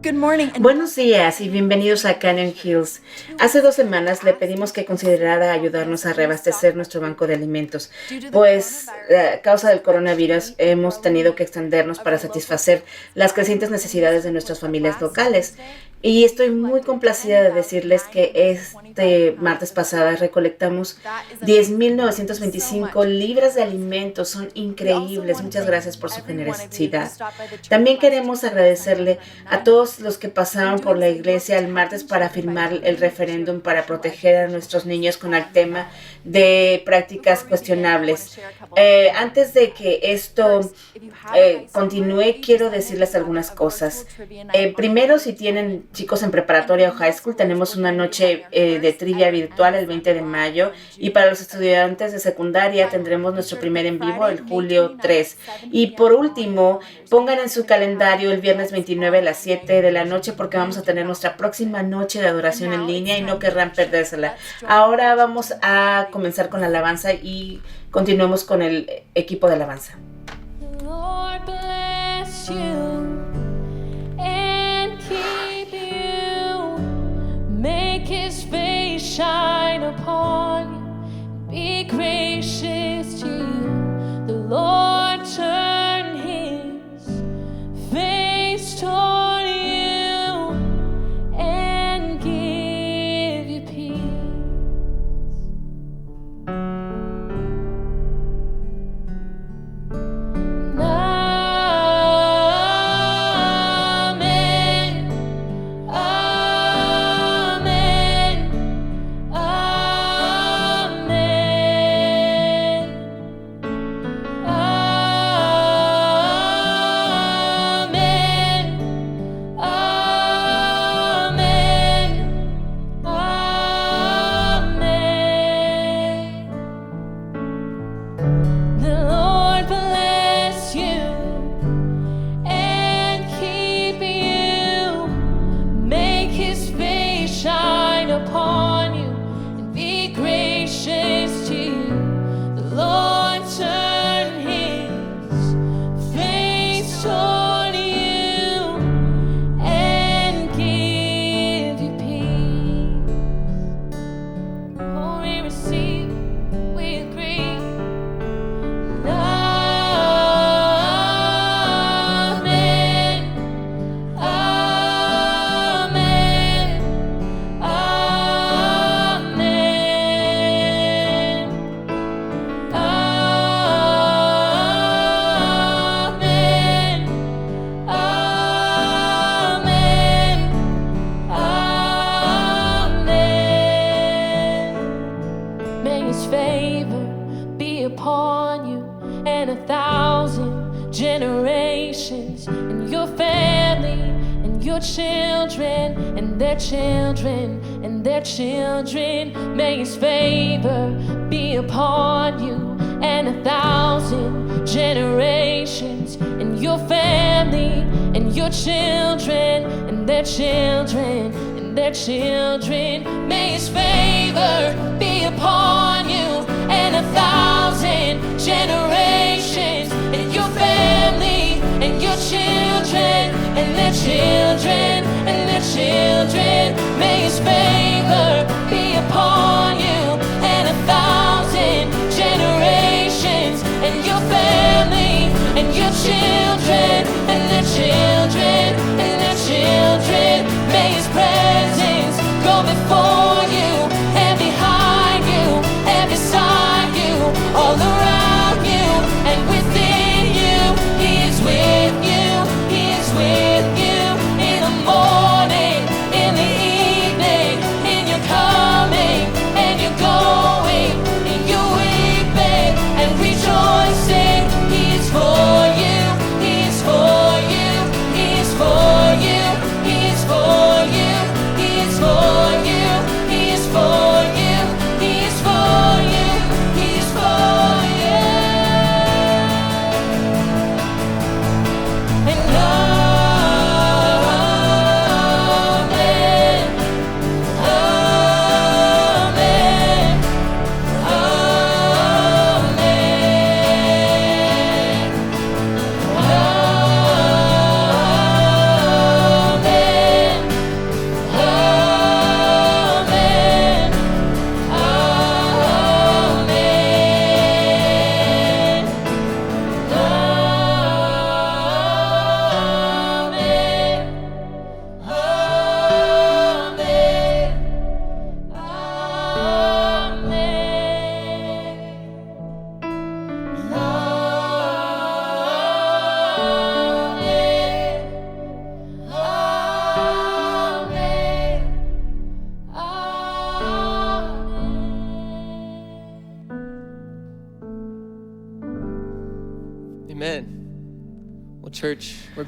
Good morning. Buenos días y bienvenidos a Canyon Hills. Hace 2 semanas le pedimos que considerara ayudarnos a reabastecer nuestro banco de alimentos, pues a causa del coronavirus hemos tenido que extendernos para satisfacer las crecientes necesidades de nuestras familias locales. Y estoy muy complacida de decirles que este martes pasada recolectamos 10,925 libras de alimentos. Son increíbles. Muchas gracias por su generosidad. También queremos agradecerle a todos los que pasaron por la iglesia el martes para firmar el referéndum para proteger a nuestros niños con el tema de prácticas cuestionables. Antes de que esto continúe, quiero decirles algunas cosas. Primero, si tienen chicos en preparatoria o high school, tenemos una noche de trivia virtual el 20 de mayo y para los estudiantes de secundaria tendremos nuestro primer en vivo el julio 3. Y por último, pongan en su calendario el viernes 29 a las 7 de la noche porque vamos a tener nuestra próxima noche de adoración en línea y no querrán perdérsela. Ahora vamos a comenzar con la alabanza y continuemos con el equipo de alabanza. Lord bless you and keep you, make his face shine upon you, be gracious to you. The Lord turn his face toward you and give you peace. Children and their children, may his favor be upon you and 1,000 generations, and your family and your children and their children and their children. May his favor be upon you and 1,000 generations, and your family and your children and their children and their children. May his favor be upon you and 1,000 generations, and your family and your children and their children and their children. May his presence go before you and behind you and beside you, all around you and within you. He is with you, he is with you in the morning,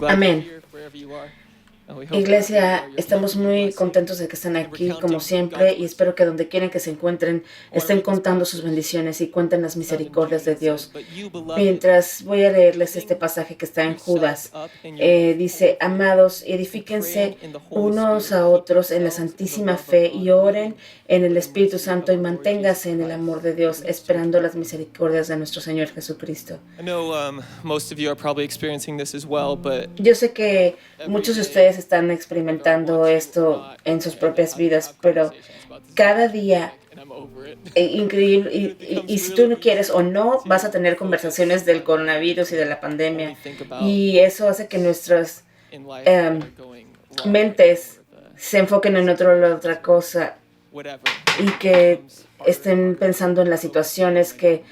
Amén. Iglesia, estamos muy contentos de que estén aquí como siempre y espero que donde quieren que se encuentren estén contando sus bendiciones y cuenten las misericordias de Dios. Mientras voy a leerles este pasaje que está en Judas, dice: amados, edifíquense unos a otros en la santísima fe y oren en el Espíritu Santo y manténganse en el amor de Dios, esperando las misericordias de nuestro Señor Jesucristo. Yo sé que muchos de ustedes están experimentando esto en sus propias vidas, pero cada día, increíble, y si tú no quieres o no, vas a tener conversaciones del coronavirus y de la pandemia, y eso hace que nuestras mentes se enfoquen en otra cosa y que estén pensando en las situaciones que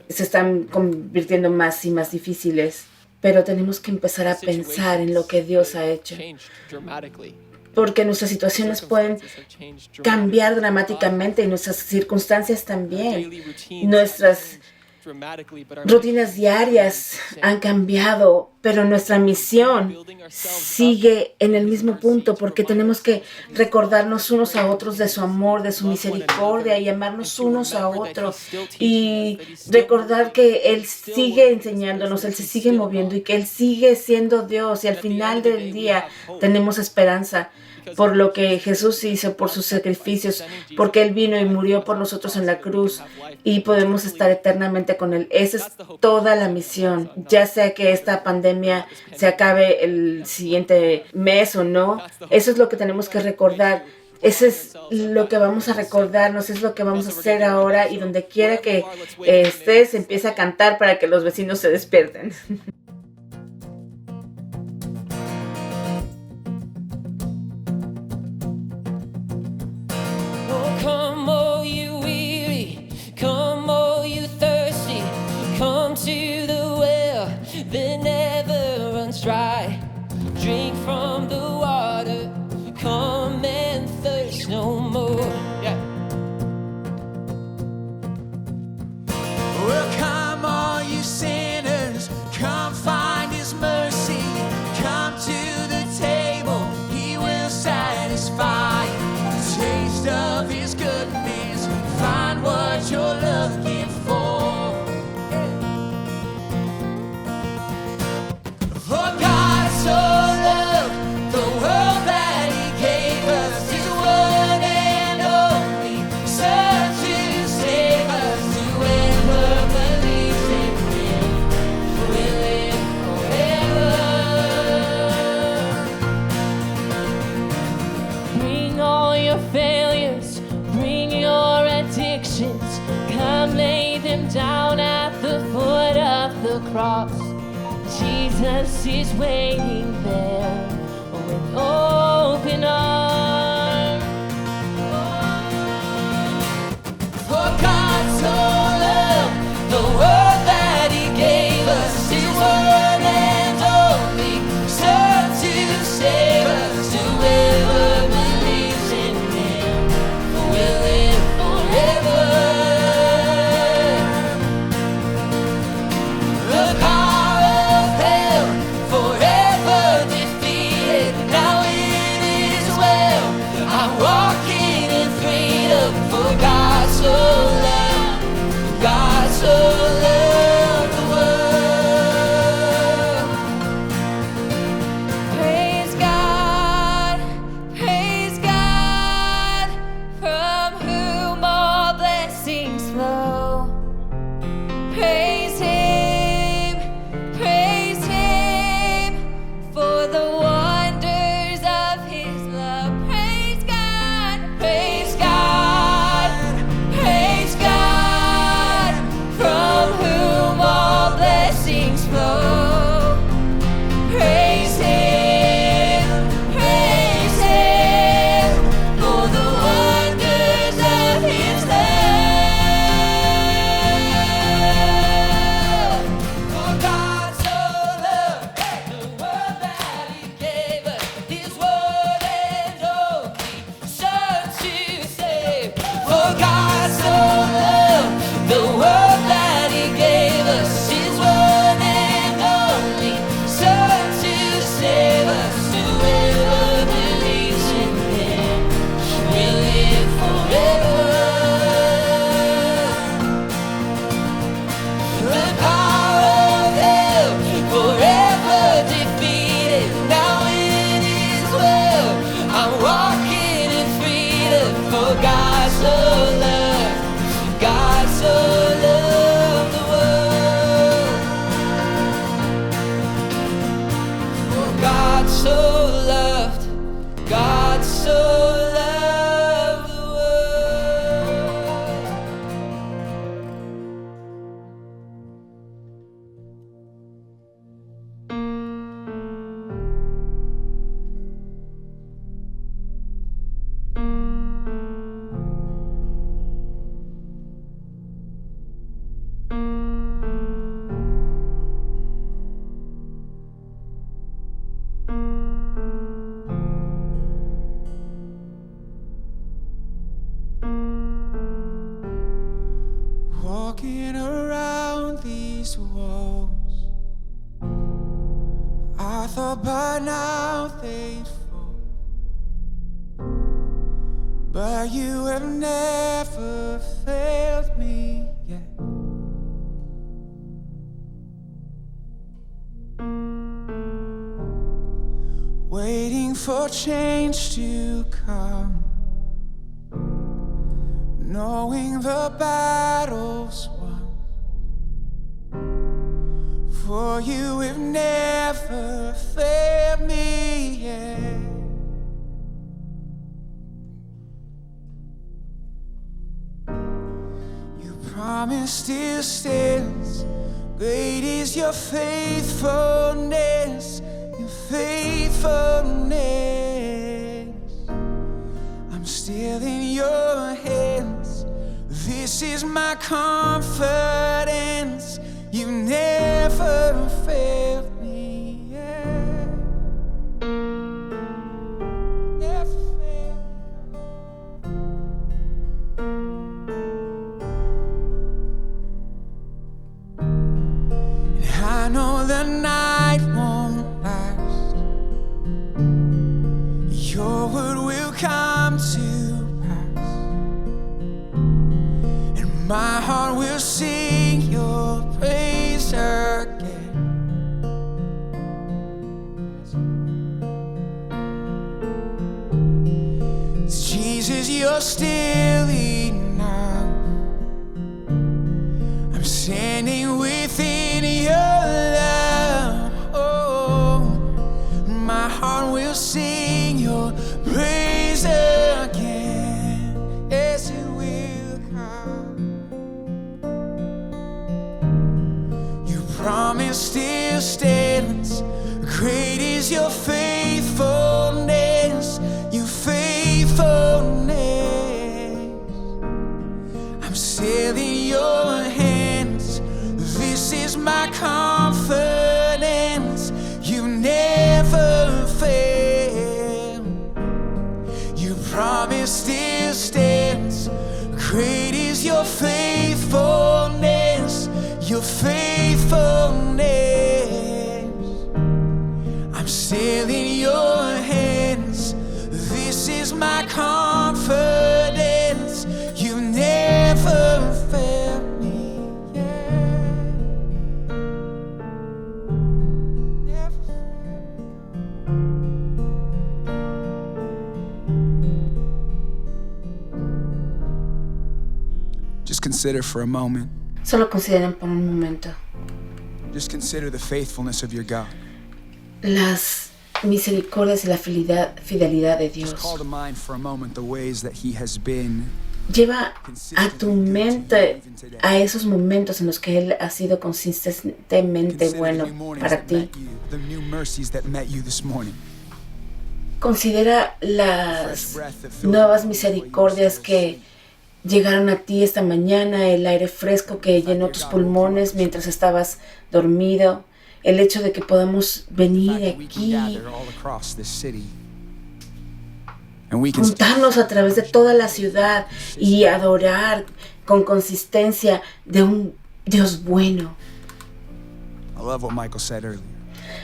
se están convirtiendo más y más difíciles. Pero tenemos que empezar a pensar en lo que Dios ha hecho, porque nuestras situaciones pueden cambiar dramáticamente y nuestras circunstancias también. Nuestras rutinas diarias han cambiado, pero nuestra misión sigue en el mismo punto, porque tenemos que recordarnos unos a otros de su amor, de su misericordia, y amarnos unos a otros y recordar que Él sigue enseñándonos, Él se sigue moviendo y que Él sigue siendo Dios, y al final del día tenemos esperanza por lo que Jesús hizo, por sus sacrificios, porque Él vino y murió por nosotros en la cruz y podemos estar eternamente con Él. Esa es toda la misión, ya sea que esta pandemia se acabe el siguiente mes o no. Eso es lo que tenemos que recordar. Eso es lo que vamos a recordarnos, es lo que vamos a hacer ahora, y donde quiera que estés, empieza a cantar para que los vecinos se despierten. Dry, drink from the water, come and thirst no more. Yeah. Well, come all you sinners, come find His mercy, come to the table, He will satisfy. Taste of His goodness, find what you're looking for. For God so loved the world that He gave us His one and only Son to save us. Whoever believes in Him will live forever. Bring all your failures, bring your addictions, come lay them down at the foot of the cross. Jesus is waiting there with open arms. For God so loved the world that He gave us His one and only Son to save us. Whoever believes in Him will live forever. The power of hell forever defeated. Now it is well. I'm walking in freedom. For God so loved thought by now they'd fall, but you have never failed me yet. Waiting for change to come, knowing the battle's won. For you have never failed me yet. Your promise still stands. Great is your faithfulness, your faithfulness. I'm still in your hands. This is my confidence. You never failed me yet. Never failed. And I know the night won't last. Your word will come to pass, and my heart will sing your praise again. Jesus, you're still enough. I'm standing within your love. Oh, my heart will sing your praise again. Yes, it will come. Your promise still stands. Great is your faithfulness, your faithfulness. I'm still in your hands. This is my confidence. You never fail. Your promise still stands. Great is your faithfulness, your faithfulness. I'm still in your hands. This is my confidence. You never failed me yet. Never failed me. Just consider for a moment. Solo consideren por un momento Just consider the faithfulness of your God. las misericordias y la fidelidad de Just call Dios. to mind for a moment the ways that He has been. Lleva a tu mente a esos momentos en los que Él ha sido consistentemente Consider bueno the new mornings para that ti. met you, the new mercies that met you this morning. Considera las nuevas misericordias que llegaron a ti esta mañana, el aire fresco que llenó tus pulmones mientras estabas dormido, el hecho de que podamos The venir fact that we can aquí, gather all across this city. And we can juntarnos a través de toda la ciudad y adorar con consistencia de un Dios bueno. I love what Michael said earlier.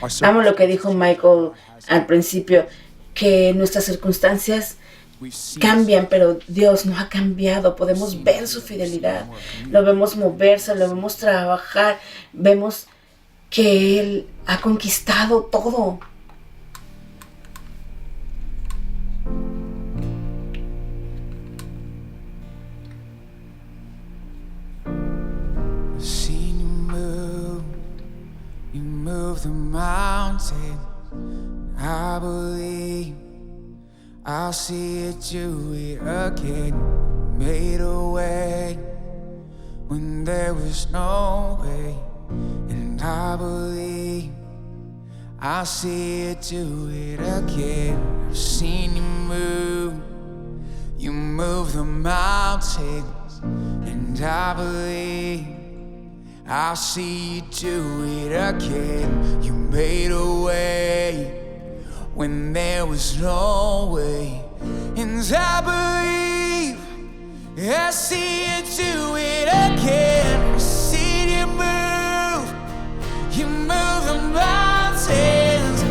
Our Amo lo que dijo Michael al principio, que nuestras circunstancias we've seen cambian, pero Dios no ha cambiado. Podemos ver su fidelidad, lo vemos moverse, lo vemos trabajar, vemos que Él ha conquistado todo. seen you move the mountain. I believe I'll see you do it again. Made a way when there was no way, and I believe I'll see you do it again. I've seen you move the mountains, and I believe I'll see you do it again. You made a way when there was no way, and I believe I'll see you do it again. I've seen you move the mountains,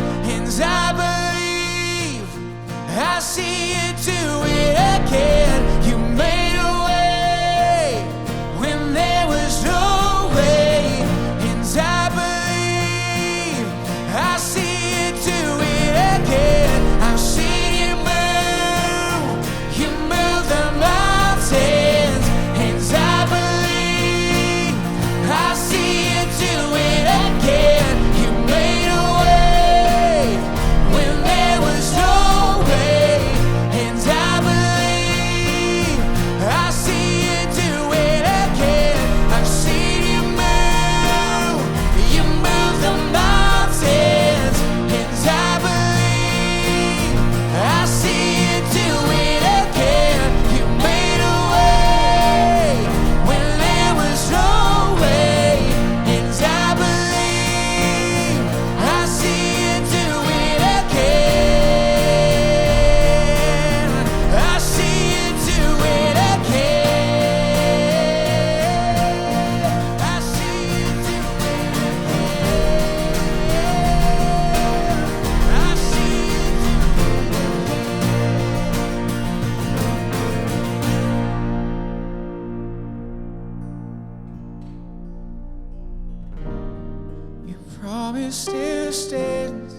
promise still stands.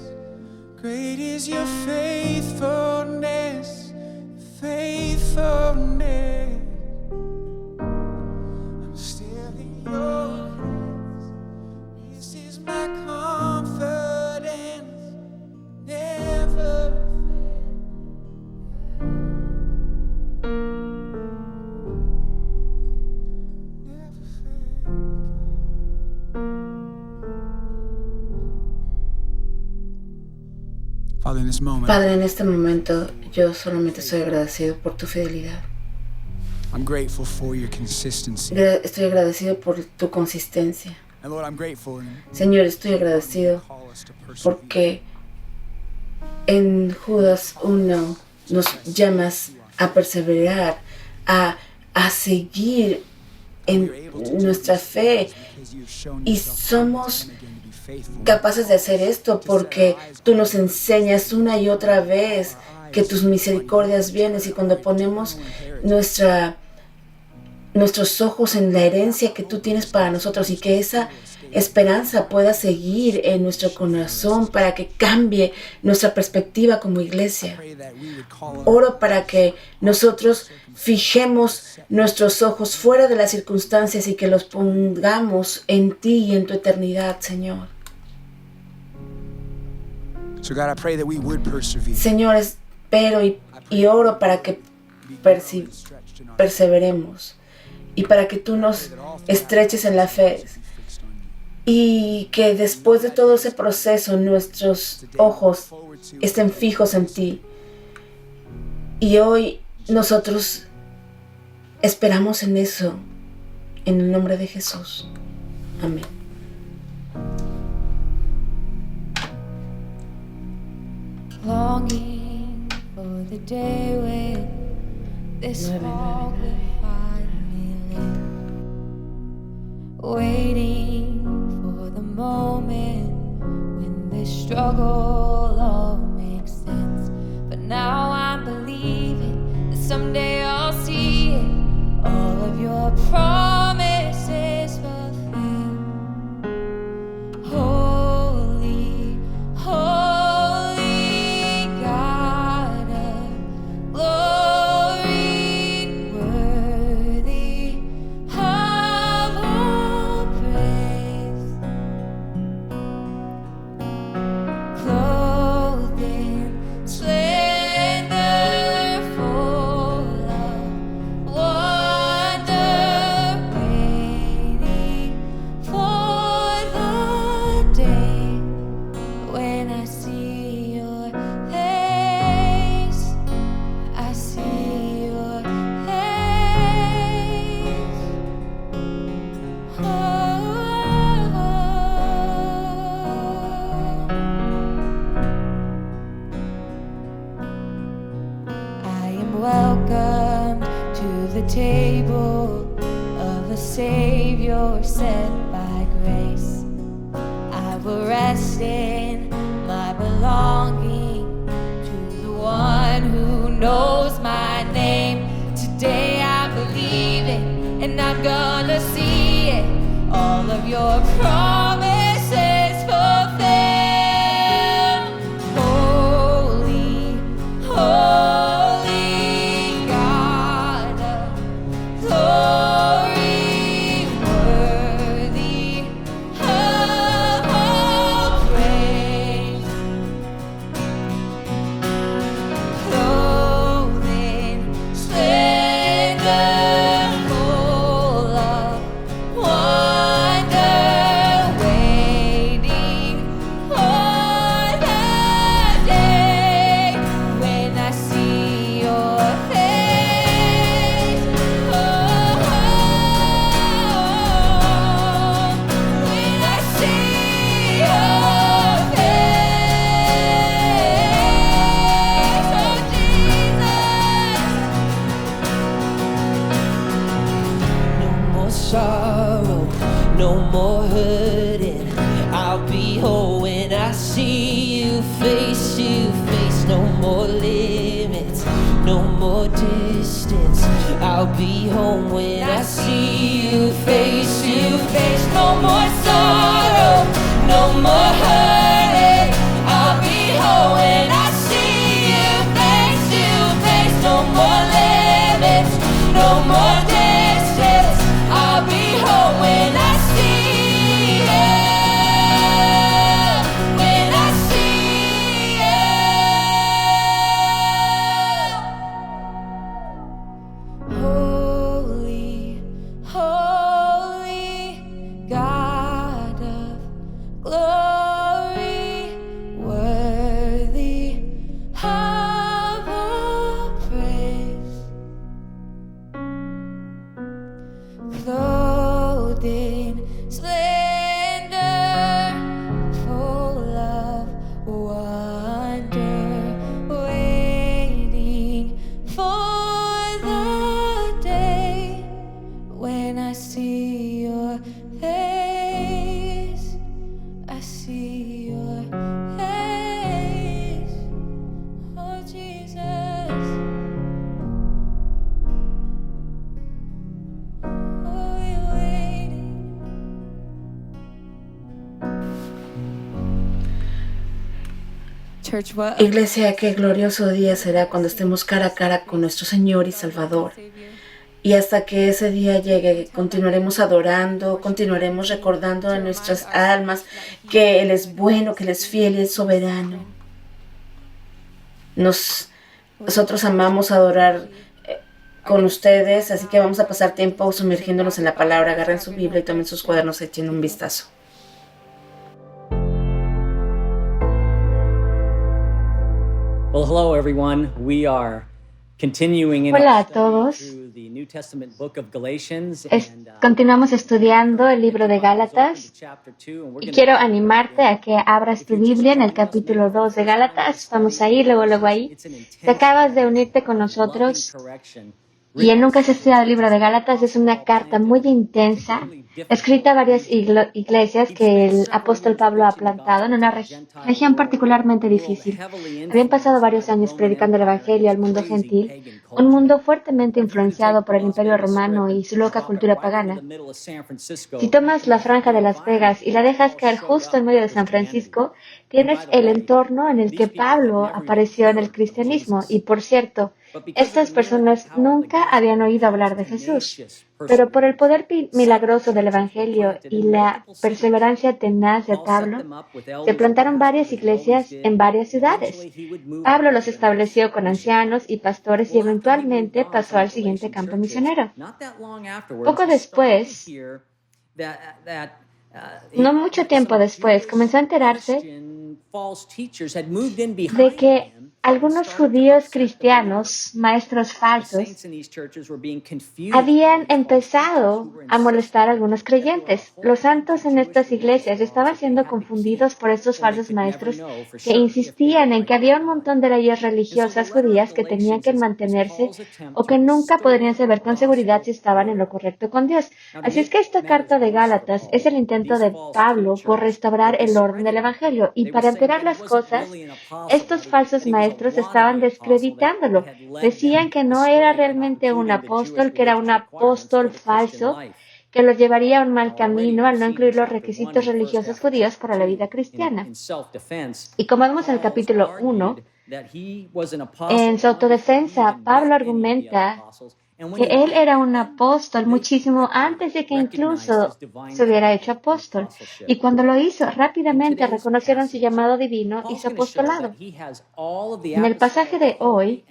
Great is your faithfulness, faithfulness. I'm still in your hands. This is my confidence. Never Padre, en este momento yo solamente estoy agradecido por tu fidelidad. Estoy agradecido por tu consistencia. Señor, estoy agradecido porque en Judas 1 nos llamas a perseverar, a seguir en nuestra fe, y somos capaces de hacer esto porque tú nos enseñas una y otra vez que tus misericordias vienen, y cuando ponemos nuestros ojos en la herencia que tú tienes para nosotros, y que esa esperanza pueda seguir en nuestro corazón para que cambie nuestra perspectiva como iglesia. Oro para que nosotros fijemos nuestros ojos fuera de las circunstancias y que los pongamos en ti y en tu eternidad, Señor. Señor, espero y oro para que perseveremos y para que tú nos estreches en la fe, y que después de todo ese proceso nuestros ojos estén fijos en ti. Y hoy nosotros esperamos en eso, en el nombre de Jesús. Amén. Longing for the day when this fog will finally lift. Waiting for the moment when this struggle all makes sense. But now I'm believing that someday I'll see it, all of your promises fulfilled. Holy, holy God of glory, worthy of all praise. Clothed in splendor, full of wonder, waiting for the day when I see your face. I see your face. I am welcome to the table of a Savior set by grace. I will rest in my belonging to the one who knows my name. Today I'm believing, and I'm gonna see it, all of your promises fulfilled. Holy, holy God of glory, worthy of all praise. Clothed in splendor, full of wonder, waiting for the day when I see your face. Oh, when I see your face, oh Jesus. No more sorrow, no more hurting. I'll be whole when I see you face to face. No more limits, no more distance. I'll be home when I see you face to face. No more sorrow, no more hurting. I'll be home when I see you face to face. No more limits, no more distance. I'll be home when I see you. When I see you. Holy, holy God of glory, worthy of all praise, clothed in splendor, full of wonder, waiting for the day when I see your face. I see your face, oh Jesus. Oh, we're waiting. Church, what? Iglesia, qué glorioso día será cuando estemos cara a cara con nuestro Señor y Salvador. Y hasta que ese día llegue, continuaremos adorando, continuaremos recordando en nuestras almas que Él es bueno, que Él es fiel y es soberano. Nosotros amamos adorar con ustedes, así que vamos a pasar tiempo sumergiéndonos en la palabra. Agarren su Biblia y tomen sus cuadernos y echen un vistazo. Well, hello everyone. We are continuing in Hola our a study todos. through the New Testament book of Galatians, Continuamos estudiando el libro de Gálatas y quiero animarte a que abras tu Biblia en el capítulo 2 de Gálatas. Vamos a ir luego ahí. Si acabas de unirte con nosotros y nunca has estudiado el libro de Gálatas, es una carta muy intensa, escrita a varias iglesias que el apóstol Pablo ha plantado en una región particularmente difícil. Habían pasado varios años predicando el Evangelio al mundo gentil, un mundo fuertemente influenciado por el Imperio Romano y su loca cultura pagana. Si tomas la franja de Las Vegas y la dejas caer justo en medio de San Francisco, tienes el entorno en el que Pablo apareció en el cristianismo. Y por cierto, estas personas nunca habían oído hablar de Jesús, pero por el poder milagroso del Evangelio y la perseverancia tenaz de Pablo, se plantaron varias iglesias en varias ciudades. Pablo los estableció con ancianos y pastores y eventualmente pasó al siguiente campo misionero. Poco después, no mucho tiempo después, comenzó a enterarse de que algunos judíos cristianos, maestros falsos, habían empezado a molestar a algunos creyentes. Los santos en estas iglesias estaban siendo confundidos por estos falsos maestros que insistían en que había un montón de leyes religiosas judías que tenían que mantenerse o que nunca podrían saber con seguridad si estaban en lo correcto con Dios. Así es que esta carta de Gálatas es el intento de Pablo por restaurar el orden del Evangelio. Y para empeorar las cosas, estos falsos maestros estaban descreditándolo. Decían que no era realmente un apóstol, que era un apóstol falso, que los llevaría a un mal camino al no incluir los requisitos religiosos judíos para la vida cristiana. Y como vemos en el capítulo 1, en su autodefensa, Pablo argumenta que él era un apóstol muchísimo antes de que incluso se hubiera hecho apóstol. Y cuando lo hizo, rápidamente reconocieron su llamado divino y su apostolado. En el pasaje de hoy,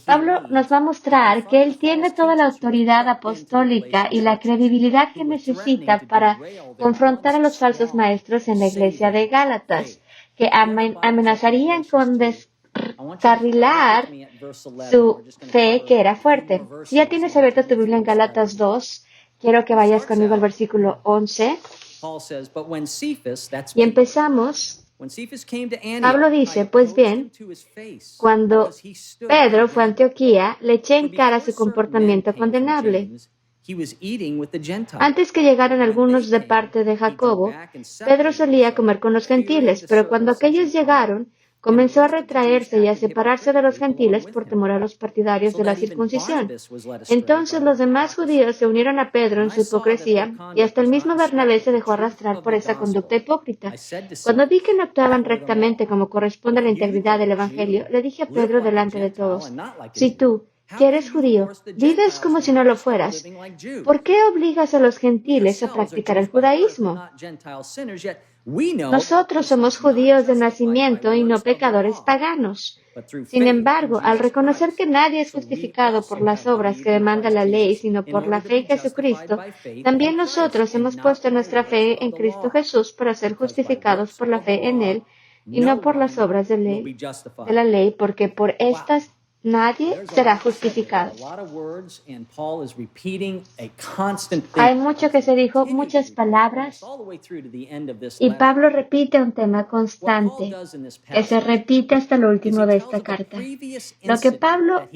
Pablo nos va a mostrar que él tiene toda la autoridad apostólica y la credibilidad que necesita para confrontar a los falsos maestros en la iglesia de Gálatas, que amenazarían con descarrilar su fe, que era fuerte. Si ya tienes abierta tu Biblia en Gálatas 2, quiero que vayas conmigo al versículo 11 y empezamos. Pablo dice, pues bien, cuando Pedro fue a Antioquía, le eché en cara su comportamiento condenable. Antes que llegaran algunos de parte de Jacobo, Pedro solía comer con los gentiles, pero cuando aquellos llegaron, comenzó a retraerse y a separarse de los gentiles por temor a los partidarios de la circuncisión. Entonces los demás judíos se unieron a Pedro en su hipocresía y hasta el mismo Bernabé se dejó arrastrar por esa conducta hipócrita. Cuando vi que no actuaban rectamente como corresponde a la integridad del Evangelio, le dije a Pedro delante de todos, si tú, que eres judío, vives como si no lo fueras, ¿por qué obligas a los gentiles a practicar el judaísmo? Nosotros somos judíos de nacimiento y no pecadores paganos. Sin embargo, al reconocer que nadie es justificado por las obras que demanda la ley, sino por la fe en Jesucristo, también nosotros hemos puesto nuestra fe en Cristo Jesús para ser justificados por la fe en Él y no por las obras de la ley, porque por estas nadie será justificado. Hay mucho que se dijo, muchas palabras, y Pablo repite un tema constante que se repite hasta lo último de esta carta. Lo que Pablo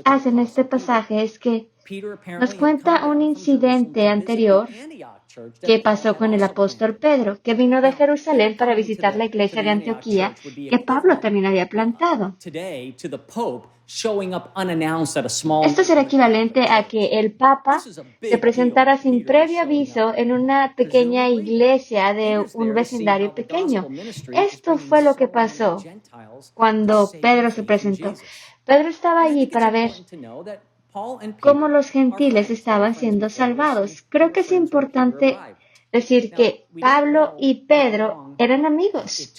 hace en este pasaje es que nos cuenta un incidente anterior que pasó con el apóstol Pedro, que vino de Jerusalén para visitar la iglesia de Antioquía que Pablo también había plantado. Esto será equivalente a que el Papa se presentara sin previo aviso en una pequeña iglesia de un vecindario pequeño. Esto fue lo que pasó cuando Pedro se presentó. Pedro estaba allí para ver cómo los gentiles estaban siendo salvados. Creo que es importante decir que Pablo y Pedro eran amigos.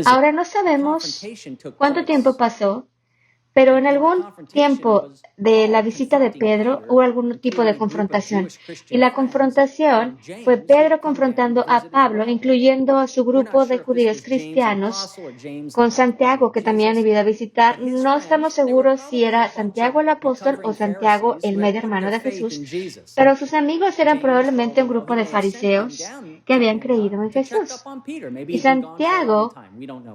Ahora no sabemos cuánto tiempo pasó, pero en algún tiempo de la visita de Pedro hubo algún tipo de confrontación. Y la confrontación fue Pedro confrontando a Pablo, incluyendo a su grupo de judíos cristianos, con Santiago, que también había ido a visitar. No estamos seguros si era Santiago el apóstol o Santiago el medio hermano de Jesús, pero sus amigos eran probablemente un grupo de fariseos que habían creído en Jesús. Y Santiago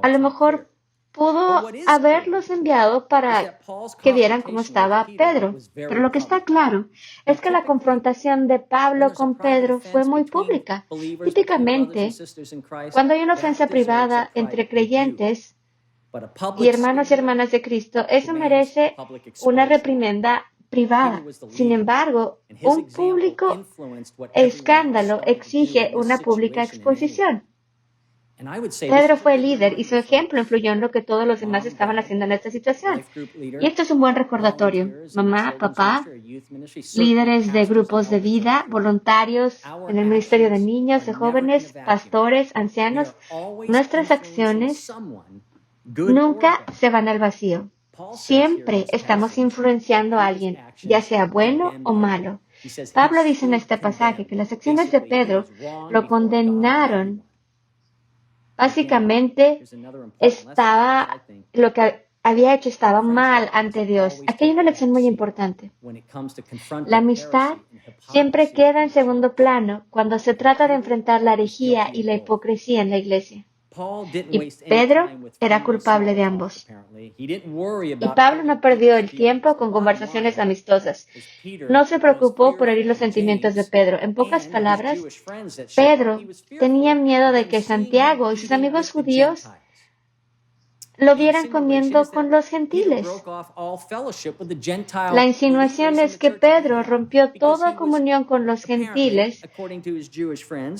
a lo mejor pudo haberlos enviado para que vieran cómo estaba Pedro. Pero lo que está claro es que la confrontación de Pablo con Pedro fue muy pública. Típicamente, cuando hay una ofensa privada entre creyentes y hermanos y hermanas de Cristo, eso merece una reprimenda privada. Sin embargo, un público escándalo exige una pública exposición. Pedro fue el líder y su ejemplo influyó en lo que todos los demás estaban haciendo en esta situación. Y esto es un buen recordatorio. Mamá, papá, líderes de grupos de vida, voluntarios en el ministerio de niños, de jóvenes, pastores, ancianos, nuestras acciones nunca se van al vacío. Siempre estamos influenciando a alguien, ya sea bueno o malo. Pablo dice en este pasaje que las acciones de Pedro lo condenaron. Básicamente, lo que había hecho estaba mal ante Dios. Aquí hay una lección muy importante. La amistad siempre queda en segundo plano cuando se trata de enfrentar la herejía y la hipocresía en la iglesia. Y Pedro era culpable de ambos. Y Pablo no perdió el tiempo con conversaciones amistosas. No se preocupó por herir los sentimientos de Pedro. En pocas palabras, Pedro tenía miedo de que Santiago y sus amigos judíos lo vieran comiendo con los gentiles. La insinuación es que Pedro rompió toda comunión con los gentiles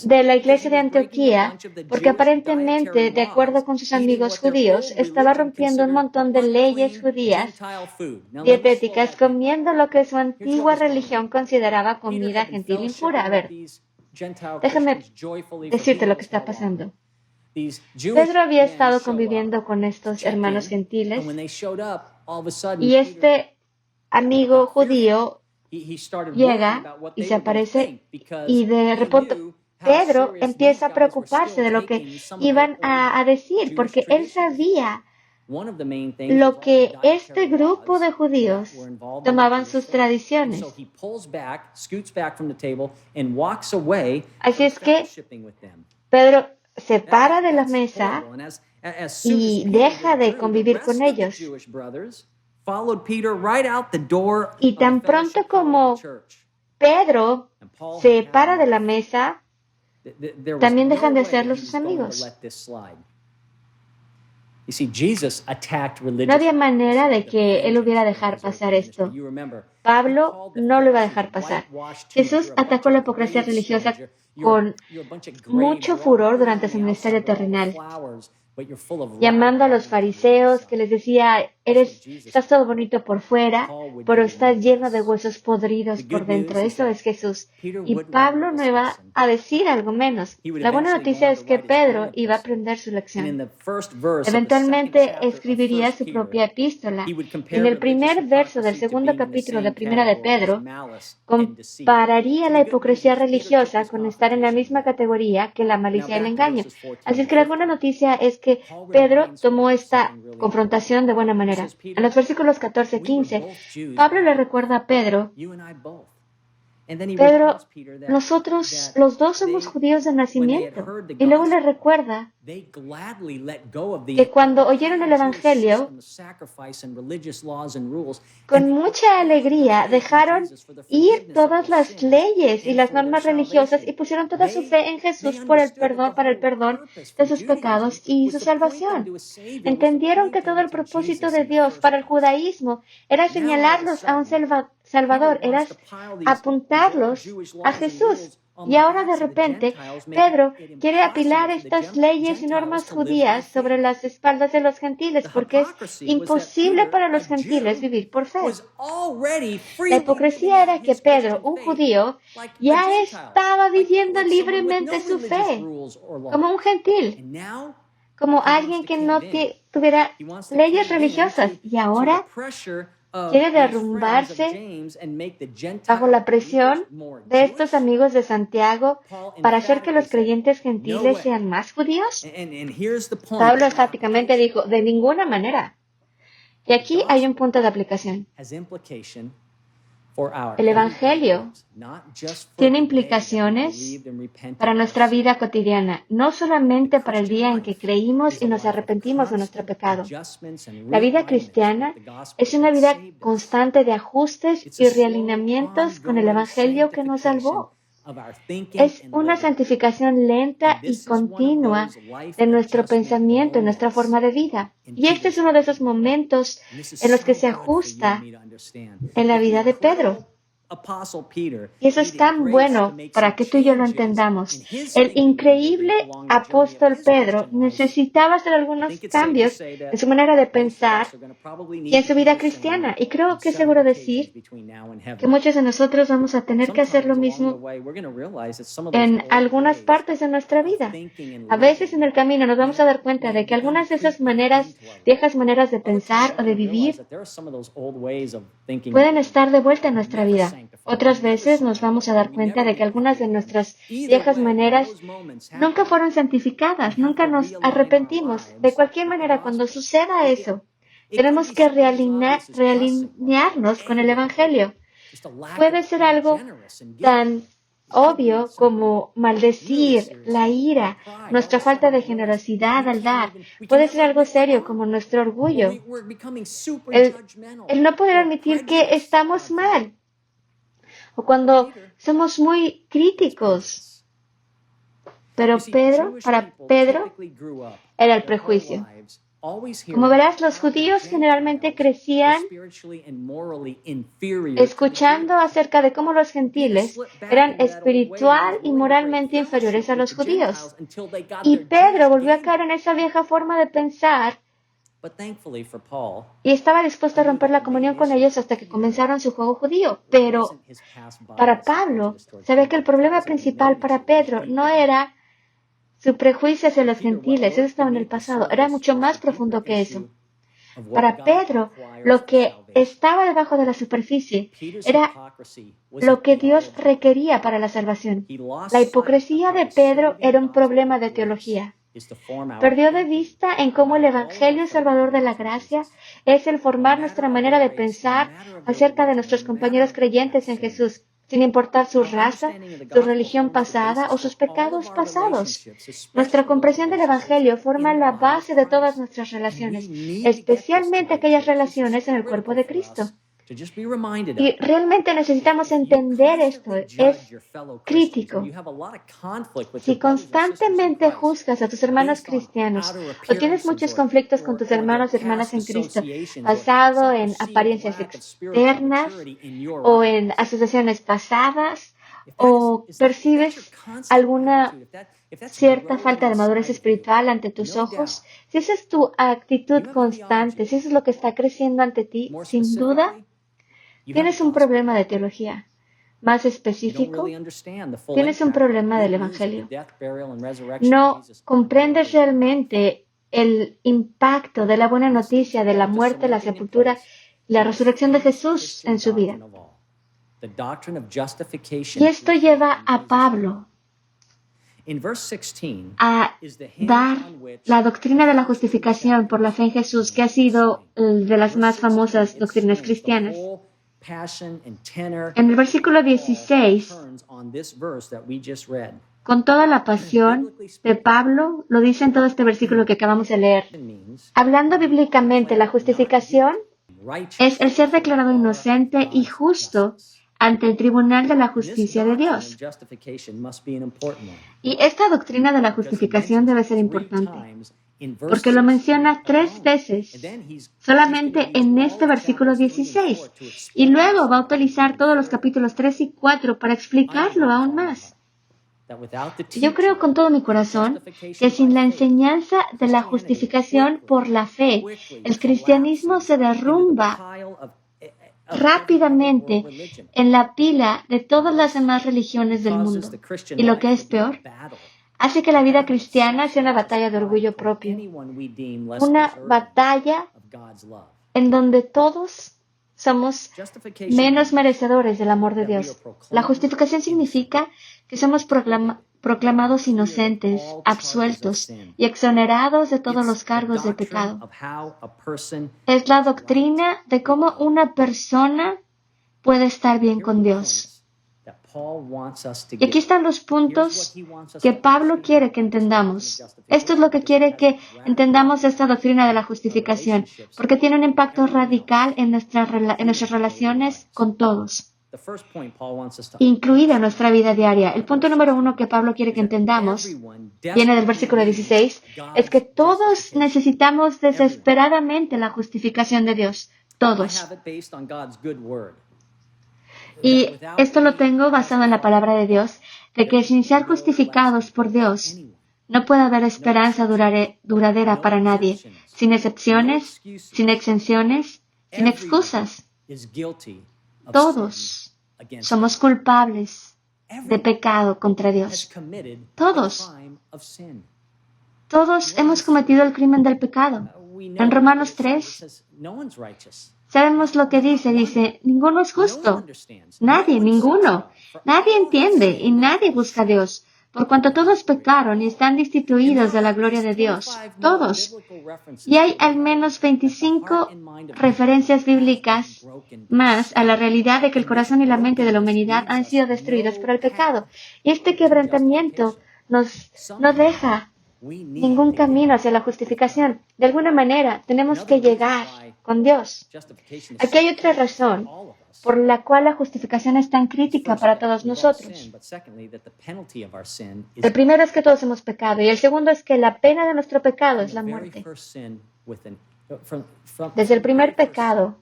de la iglesia de Antioquía porque aparentemente, de acuerdo con sus amigos judíos, estaba rompiendo un montón de leyes judías dietéticas, comiendo lo que su antigua religión consideraba comida gentil impura. A ver, déjame decirte lo que está pasando. Pedro había estado conviviendo con estos hermanos gentiles y este amigo judío llega y se aparece y de repente Pedro empieza a preocuparse de lo que iban a decir porque él sabía lo que este grupo de judíos tomaban sus tradiciones. Así es que Pedro se para de la mesa y deja de convivir con ellos. Y tan pronto como Pedro se para de la mesa, también dejan de serlo sus amigos. No había manera de que él hubiera dejado pasar esto. Pablo no lo iba a dejar pasar. Jesús atacó la hipocresía religiosa con mucho furor durante su ministerio terrenal, llamando a los fariseos, que les decía, estás todo bonito por fuera, pero estás lleno de huesos podridos por dentro. Eso es Jesús. Y Pablo no iba a decir algo menos. La buena noticia es que Pedro iba a aprender su lección. Eventualmente escribiría su propia epístola. En el primer verso del segundo capítulo de Primera de Pedro, compararía la hipocresía religiosa con estar en la misma categoría que la malicia y el engaño. Así que la buena noticia es que Pedro tomó esta confrontación de buena manera. En los versículos 14 y 15, Pablo le recuerda a Pedro, nosotros los dos somos judíos de nacimiento. Y luego le recuerda que cuando oyeron el Evangelio, con mucha alegría dejaron ir todas las leyes y las normas religiosas y pusieron toda su fe en Jesús para el perdón de sus pecados y su salvación. Entendieron que todo el propósito de Dios para el judaísmo era señalarlos a un Salvador, era apuntarlos a Jesús. Y ahora de repente Pedro quiere apilar estas leyes y normas judías sobre las espaldas de los gentiles porque es imposible para los gentiles vivir por fe. La hipocresía era que Pedro, un judío, ya estaba viviendo libremente su fe como un gentil, como alguien que no tuviera leyes religiosas, y ahora quiere derrumbarse bajo la presión de estos amigos de Santiago para hacer que los creyentes gentiles sean más judíos. Pablo enfáticamente dijo, de ninguna manera. Y aquí hay un punto de aplicación. El Evangelio tiene implicaciones para nuestra vida cotidiana, no solamente para el día en que creímos y nos arrepentimos de nuestro pecado. La vida cristiana es una vida constante de ajustes y realineamientos con el Evangelio que nos salvó. Es una santificación lenta y continua de nuestro pensamiento y nuestra forma de vida. Y este es uno de esos momentos en los que se ajusta en la vida de Pedro. Y eso es tan bueno para que tú y yo lo entendamos. El increíble apóstol Pedro necesitaba hacer algunos cambios en su manera de pensar y en su vida cristiana. Y creo que es seguro decir que muchos de nosotros vamos a tener que hacer lo mismo en algunas partes de nuestra vida. A veces en el camino nos vamos a dar cuenta de que algunas de esas viejas maneras de pensar o de vivir, pueden estar de vuelta en nuestra vida. Otras veces nos vamos a dar cuenta de que algunas de nuestras viejas maneras nunca fueron santificadas, nunca nos arrepentimos. De cualquier manera, cuando suceda eso, tenemos que realinearnos con el Evangelio. Puede ser algo tan obvio como maldecir, la ira, nuestra falta de generosidad al dar. Puede ser algo serio como nuestro orgullo, el no poder admitir que estamos mal, o cuando somos muy críticos. Pero para Pedro, era el prejuicio. Como verás, los judíos generalmente crecían escuchando acerca de cómo los gentiles eran espiritual y moralmente inferiores a los judíos. Y Pedro volvió a caer en esa vieja forma de pensar y estaba dispuesto a romper la comunión con ellos hasta que comenzaron su juego judío. Pero para Pablo, se ve que el problema principal para Pedro no era su prejuicio hacia los gentiles, eso estaba en el pasado, era mucho más profundo que eso. Para Pedro, lo que estaba debajo de la superficie era lo que Dios requería para la salvación. La hipocresía de Pedro era un problema de teología. Perdió de vista en cómo el Evangelio Salvador de la Gracia es el formar nuestra manera de pensar acerca de nuestros compañeros creyentes en Jesús, sin importar su raza, su religión pasada o sus pecados pasados. Nuestra comprensión del Evangelio forma la base de todas nuestras relaciones, especialmente aquellas relaciones en el cuerpo de Cristo. Y realmente necesitamos entender esto. Es crítico. Si constantemente juzgas a tus hermanos cristianos o tienes muchos conflictos con tus hermanos y hermanas en Cristo, basado en apariencias externas o en asociaciones pasadas, o percibes alguna cierta falta de madurez espiritual ante tus ojos, si esa es tu actitud constante, si eso es lo que está creciendo ante ti, sin duda, tienes un problema de teología. Más específico, tienes un problema del Evangelio. No comprendes realmente el impacto de la buena noticia de la muerte, la sepultura y la resurrección de Jesús en su vida. Y esto lleva a Pablo a dar la doctrina de la justificación por la fe en Jesús, que ha sido de las más famosas doctrinas cristianas. En el versículo 16, con toda la pasión de Pablo, lo dice en todo este versículo que acabamos de leer. Hablando bíblicamente, la justificación es el ser declarado inocente y justo ante el tribunal de la justicia de Dios. Y esta doctrina de la justificación debe ser importante, porque lo menciona 3 veces, solamente en este versículo 16, y luego va a utilizar todos los capítulos 3 y 4 para explicarlo aún más. Yo creo con todo mi corazón que sin la enseñanza de la justificación por la fe, el cristianismo se derrumba rápidamente en la pila de todas las demás religiones del mundo. Y lo que es peor, hace que la vida cristiana sea una batalla de orgullo propio, una batalla en donde todos somos menos merecedores del amor de Dios. La justificación significa que somos proclamados inocentes, absueltos y exonerados de todos los cargos de pecado. Es la doctrina de cómo una persona puede estar bien con Dios. Y aquí están los puntos que Pablo quiere que entendamos. Esto es lo que quiere que entendamos esta doctrina de la justificación, porque tiene un impacto radical en nuestras relaciones con todos, incluida nuestra vida diaria. El punto número 1 que Pablo quiere que entendamos, viene del versículo 16, es que todos necesitamos desesperadamente la justificación de Dios. Todos. Y esto lo tengo basado en la palabra de Dios, de que sin ser justificados por Dios, no puede haber esperanza duradera para nadie, sin excepciones, sin exenciones, sin excusas. Todos somos culpables de pecado contra Dios. Todos. Todos hemos cometido el crimen del pecado. En Romanos 3, sabemos lo que dice, ninguno es justo. Nadie, ninguno. Nadie entiende y nadie busca a Dios. Por cuanto todos pecaron y están destituidos de la gloria de Dios. Todos. Y hay al menos 25 referencias bíblicas más a la realidad de que el corazón y la mente de la humanidad han sido destruidos por el pecado. Y este quebrantamiento no deja ningún camino hacia la justificación. De alguna manera, tenemos que llegar con Dios. Aquí hay otra razón por la cual la justificación es tan crítica para todos nosotros. El primero es que todos hemos pecado y el segundo es que la pena de nuestro pecado es la muerte. Desde el primer pecado,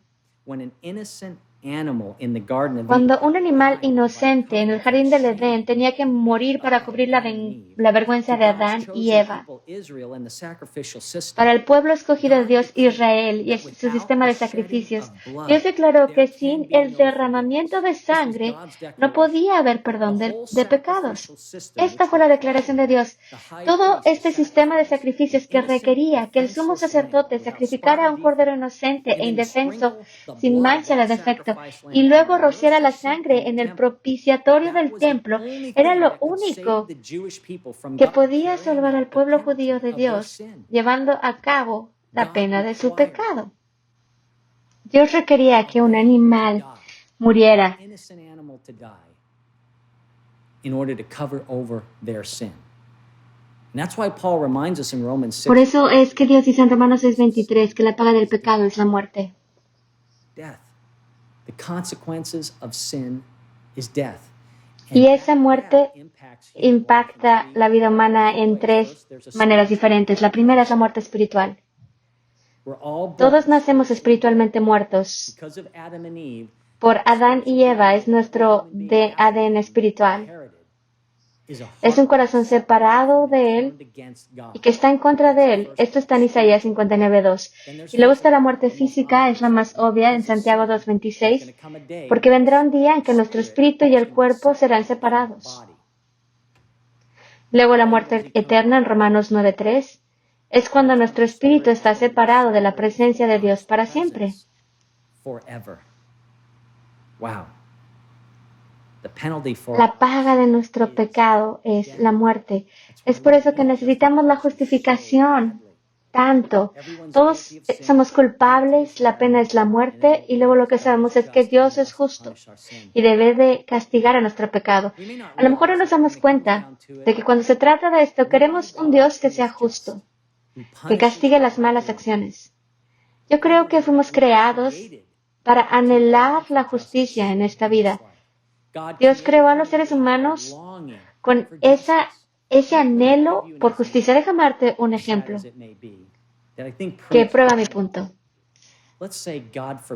cuando un animal inocente en el jardín del Edén tenía que morir para cubrir la vergüenza de Adán y Eva, para el pueblo escogido de Dios, Israel, y su sistema de sacrificios, Dios declaró que sin el derramamiento de sangre no podía haber perdón de pecados. Esta fue la declaración de Dios. Todo este sistema de sacrificios que requería que el sumo sacerdote sacrificara a un cordero inocente e indefenso, sin mancha de defecto, y luego rociara la sangre en el propiciatorio del templo, era lo único que podía salvar al pueblo judío de Dios, llevando a cabo la pena de su pecado. Dios requería que un animal muriera Por eso es que Dios dice en Romanos 6:23 que la paga del pecado es la muerte. The consequences of sin is death. Y esa muerte impacta la vida humana en tres maneras diferentes. La primera es la muerte espiritual. Todos nacemos espiritualmente muertos. Because of Adam and Eve, Por Adán y Eva es nuestro ADN espiritual. Es un corazón separado de Él y que está en contra de Él. Esto está en Isaías 59:2. Y luego está la muerte física, es la más obvia en Santiago 2:26, porque vendrá un día en que nuestro espíritu y el cuerpo serán separados. Luego la muerte eterna en Romanos 9:3 es cuando nuestro espíritu está separado de la presencia de Dios para siempre. forever. Wow. The penalty for La paga de nuestro pecado es la muerte. Es por eso que necesitamos la justificación tanto. Todos somos culpables, la pena es la muerte y luego lo que sabemos es que Dios es justo y debe de castigar a nuestro pecado. A lo mejor no nos damos cuenta de que cuando se trata de esto queremos un Dios que sea justo, que castigue las malas acciones. Yo creo que fuimos creados para anhelar la justicia en esta vida. Dios creó a los seres humanos con ese anhelo por justicia. Déjame darte un ejemplo que prueba mi punto.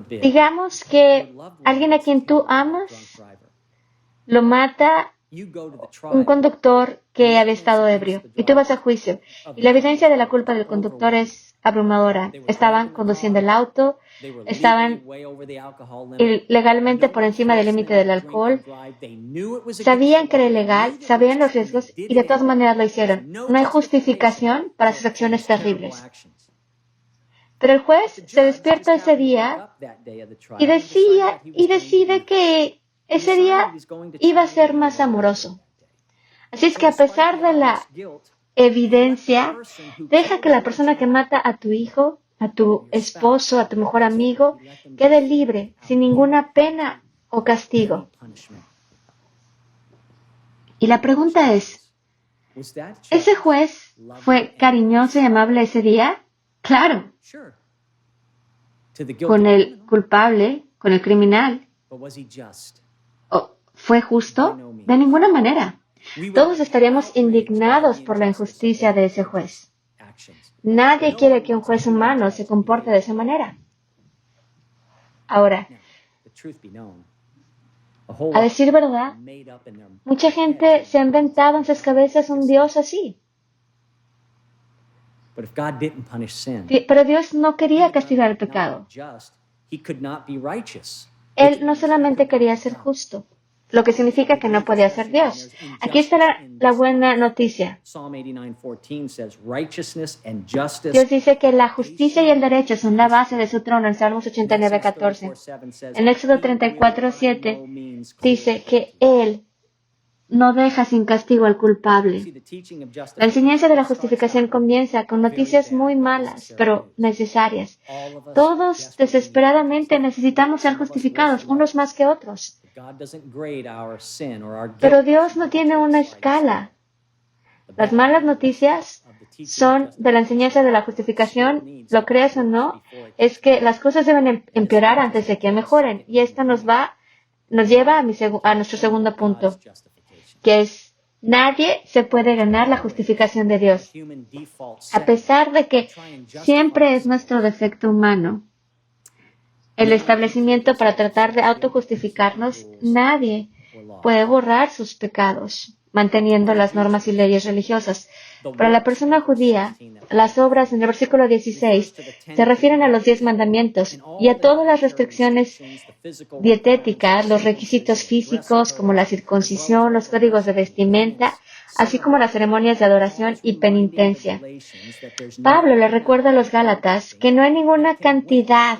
Digamos que alguien a quien tú amas lo mata un conductor que había estado ebrio y tú vas a juicio y la evidencia de la culpa del conductor es abrumadora. Estaban conduciendo el auto, estaban ilegalmente por encima del límite del alcohol, sabían que era ilegal, sabían los riesgos y de todas maneras lo hicieron. No hay justificación para sus acciones terribles. Pero el juez se despierta ese día y decide que ese día iba a ser más amoroso. Así es que a pesar de la evidencia, deja que la persona que mata a tu hijo, a tu esposo, a tu mejor amigo, quede libre, sin ninguna pena o castigo. Y la pregunta es, ¿ese juez fue cariñoso y amable ese día? Claro. Con el culpable, con el criminal. ¿Fue justo? De ninguna manera. Todos estaríamos indignados por la injusticia de ese juez. Nadie quiere que un juez humano se comporte de esa manera. Ahora, a decir verdad, mucha gente se ha inventado en sus cabezas un Dios así. Pero Dios no quería castigar el pecado. Él no solamente quería ser justo, lo que significa que no podía ser Dios. Aquí está la buena noticia. Dios dice que la justicia y el derecho son la base de su trono en Salmos 89:14. En Éxodo 34:7 dice que Él no deja sin castigo al culpable. La enseñanza de la justificación comienza con noticias muy malas, pero necesarias. Todos desesperadamente necesitamos ser justificados, unos más que otros. Pero Dios no tiene una escala. Las malas noticias son de la enseñanza de la justificación, lo creas o no, es que las cosas deben empeorar antes de que mejoren. Y esto nos lleva a nuestro segundo punto, que es, nadie se puede ganar la justificación de Dios. A pesar de que siempre es nuestro defecto humano, el establecimiento para tratar de autojustificarnos, nadie puede borrar sus pecados, manteniendo las normas y leyes religiosas. Para la persona judía, las obras en el versículo 16 se refieren a los 10 mandamientos y a todas las restricciones dietéticas, los requisitos físicos como la circuncisión, los códigos de vestimenta, así como las ceremonias de adoración y penitencia. Pablo le recuerda a los Gálatas que no hay ninguna cantidad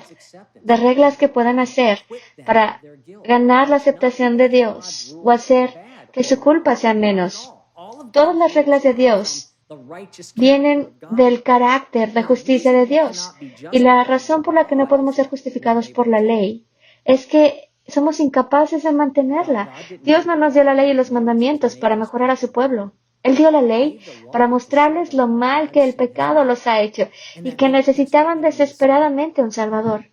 de reglas que puedan hacer para ganar la aceptación de Dios o hacer que su culpa sea menos. Todas las reglas de Dios vienen del carácter de justicia de Dios. Y la razón por la que no podemos ser justificados por la ley es que somos incapaces de mantenerla. Dios no nos dio la ley y los mandamientos para mejorar a su pueblo. Él dio la ley para mostrarles lo mal que el pecado los ha hecho y que necesitaban desesperadamente un Salvador.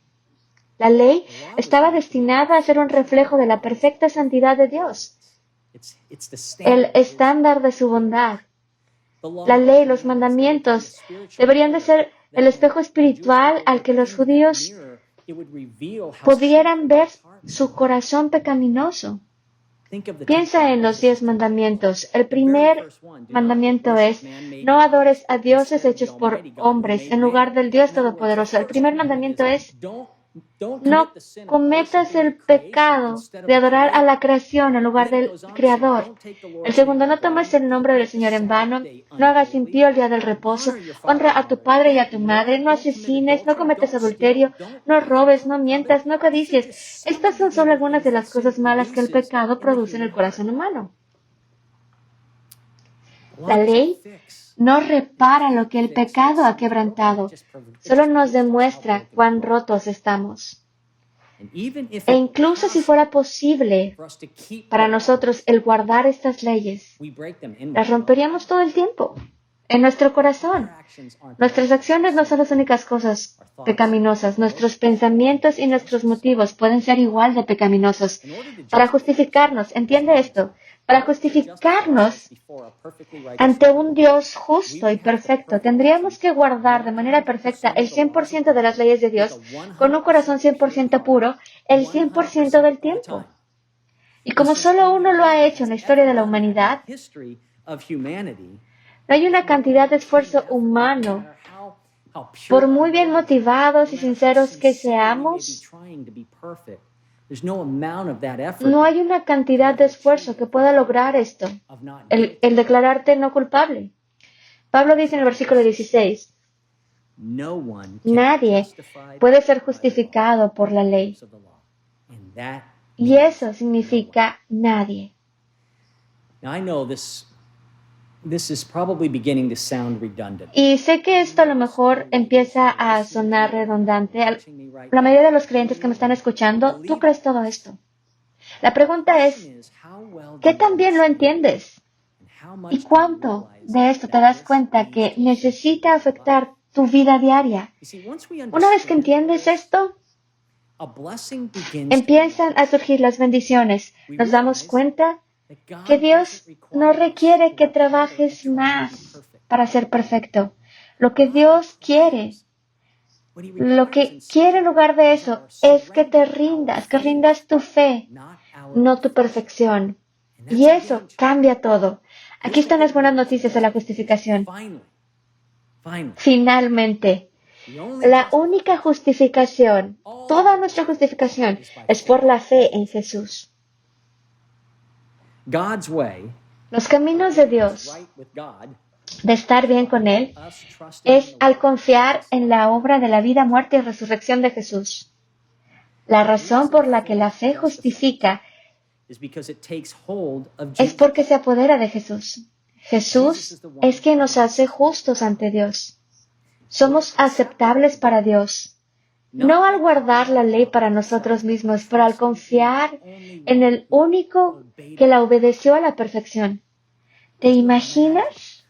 La ley estaba destinada a ser un reflejo de la perfecta santidad de Dios, el estándar de su bondad. La ley, los mandamientos, deberían de ser el espejo espiritual al que los judíos pudieran ver su corazón pecaminoso. Piensa en los 10 mandamientos. El primer mandamiento es: no adores a dioses hechos por hombres en lugar del Dios Todopoderoso. El primer mandamiento es: no cometas el pecado de adorar a la creación en lugar del Creador. El segundo: no tomes el nombre del Señor en vano, no hagas impío el día del reposo, honra a tu padre y a tu madre, no asesines, no cometas adulterio, no robes, no mientas, no codicies. Estas son solo algunas de las cosas malas que el pecado produce en el corazón humano. La ley no repara lo que el pecado ha quebrantado, solo nos demuestra cuán rotos estamos. E incluso si fuera posible para nosotros el guardar estas leyes, las romperíamos todo el tiempo, en nuestro corazón. Nuestras acciones no son las únicas cosas pecaminosas. Nuestros pensamientos y nuestros motivos pueden ser igual de pecaminosos. Para justificarnos, entiende esto, para justificarnos ante un Dios justo y perfecto, tendríamos que guardar de manera perfecta el 100% de las leyes de Dios con un corazón 100% puro el 100% del tiempo. Y como solo uno lo ha hecho en la historia de la humanidad, no hay una cantidad de esfuerzo humano, por muy bien motivados y sinceros que seamos, no hay una cantidad de esfuerzo que pueda lograr esto, el declararte no culpable. Pablo dice en el versículo 16, nadie puede ser justificado por la ley. Y eso significa nadie. Y sé que esto a lo mejor empieza a sonar redundante. La mayoría de los creyentes que me están escuchando, tú crees todo esto. La pregunta es, ¿qué tan bien lo entiendes? ¿Y cuánto de esto te das cuenta que necesita afectar tu vida diaria? Una vez que entiendes esto, empiezan a surgir las bendiciones. Nos damos cuenta que Dios no requiere que trabajes más para ser perfecto. Lo que Dios quiere, lo que quiere en lugar de eso, es que te rindas tu fe, no tu perfección. Y eso cambia todo. Aquí están las buenas noticias de la justificación. Finalmente, la única justificación, toda nuestra justificación, es por la fe en Jesús. Los caminos de Dios, de estar bien con Él, es al confiar en la obra de la vida, muerte y resurrección de Jesús. La razón por la que la fe justifica es porque se apodera de Jesús. Jesús es quien nos hace justos ante Dios. Somos aceptables para Dios. No al guardar la ley para nosotros mismos, pero al confiar en el único que la obedeció a la perfección. ¿Te imaginas?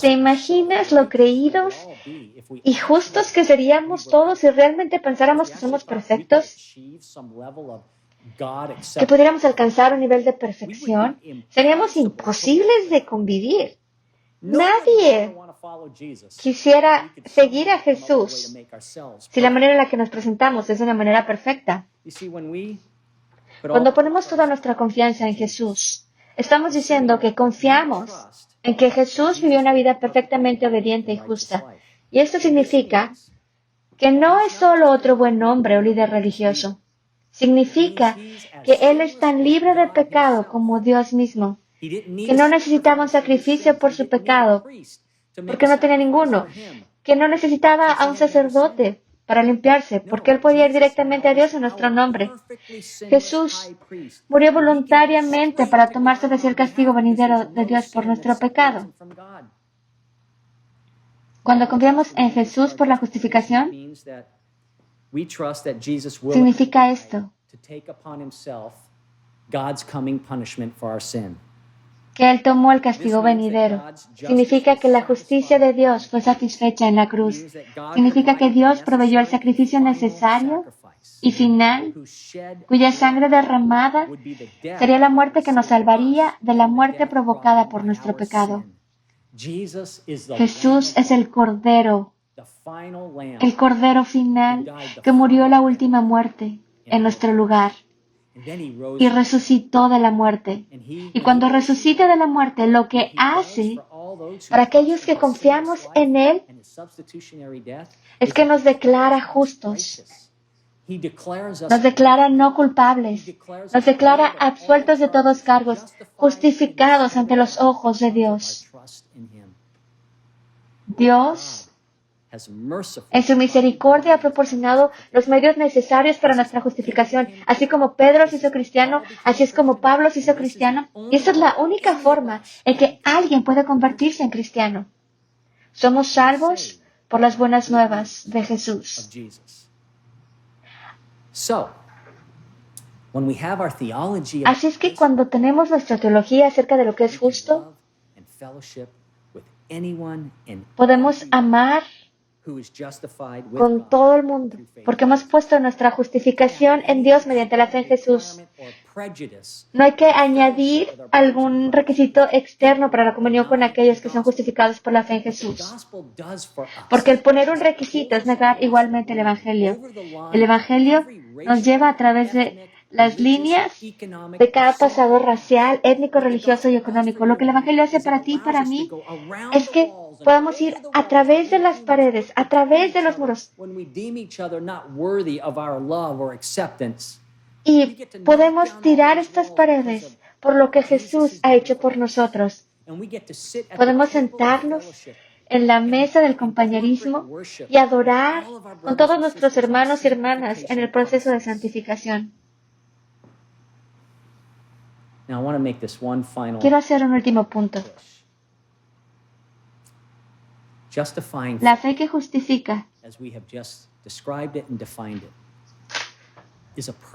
¿Te imaginas lo creídos y justos que seríamos todos si realmente pensáramos que somos perfectos? ¿Que pudiéramos alcanzar un nivel de perfección? Seríamos imposibles de convivir. Nadie quisiera seguir a Jesús si la manera en la que nos presentamos es de una manera perfecta. Cuando ponemos toda nuestra confianza en Jesús, estamos diciendo que confiamos en que Jesús vivió una vida perfectamente obediente y justa. Y esto significa que no es solo otro buen hombre o líder religioso. Significa que Él es tan libre de pecado como Dios mismo, que no necesitaba un sacrificio por su pecado, porque no tenía ninguno, que no necesitaba a un sacerdote para limpiarse, porque Él podía ir directamente a Dios en nuestro nombre. Jesús murió voluntariamente para tomar sobre sí el castigo venidero de Dios por nuestro pecado. Cuando confiamos en Jesús por la justificación, significa esto, que Él tomó el castigo venidero. Significa que la justicia de Dios fue satisfecha en la cruz. Significa que Dios proveyó el sacrificio necesario y final, cuya sangre derramada sería la muerte que nos salvaría de la muerte provocada por nuestro pecado. Jesús es el Cordero final que murió la última muerte en nuestro lugar y resucitó de la muerte. Y cuando resucita de la muerte, lo que hace para aquellos que confiamos en Él es que nos declara justos, nos declara no culpables, nos declara absueltos de todos cargos, justificados ante los ojos de Dios. Dios, en su misericordia, ha proporcionado los medios necesarios para nuestra justificación. Así como Pedro se hizo cristiano, así es como Pablo se hizo cristiano. Y esa es la única forma en que alguien puede convertirse en cristiano. Somos salvos por las buenas nuevas de Jesús. Así es que cuando tenemos nuestra teología acerca de lo que es justo, podemos amar con todo el mundo, porque hemos puesto nuestra justificación en Dios mediante la fe en Jesús. No hay que añadir algún requisito externo para la comunión con aquellos que son justificados por la fe en Jesús. Porque el poner un requisito es negar igualmente el Evangelio. El Evangelio nos lleva a través de las líneas de cada pasado racial, étnico, religioso y económico. Lo que el Evangelio hace para ti y para mí es que podamos ir a través de las paredes, a través de los muros. Y podemos tirar estas paredes por lo que Jesús ha hecho por nosotros. Podemos sentarnos en la mesa del compañerismo y adorar con todos nuestros hermanos y hermanas en el proceso de santificación. Quiero hacer un último punto. La fe que justifica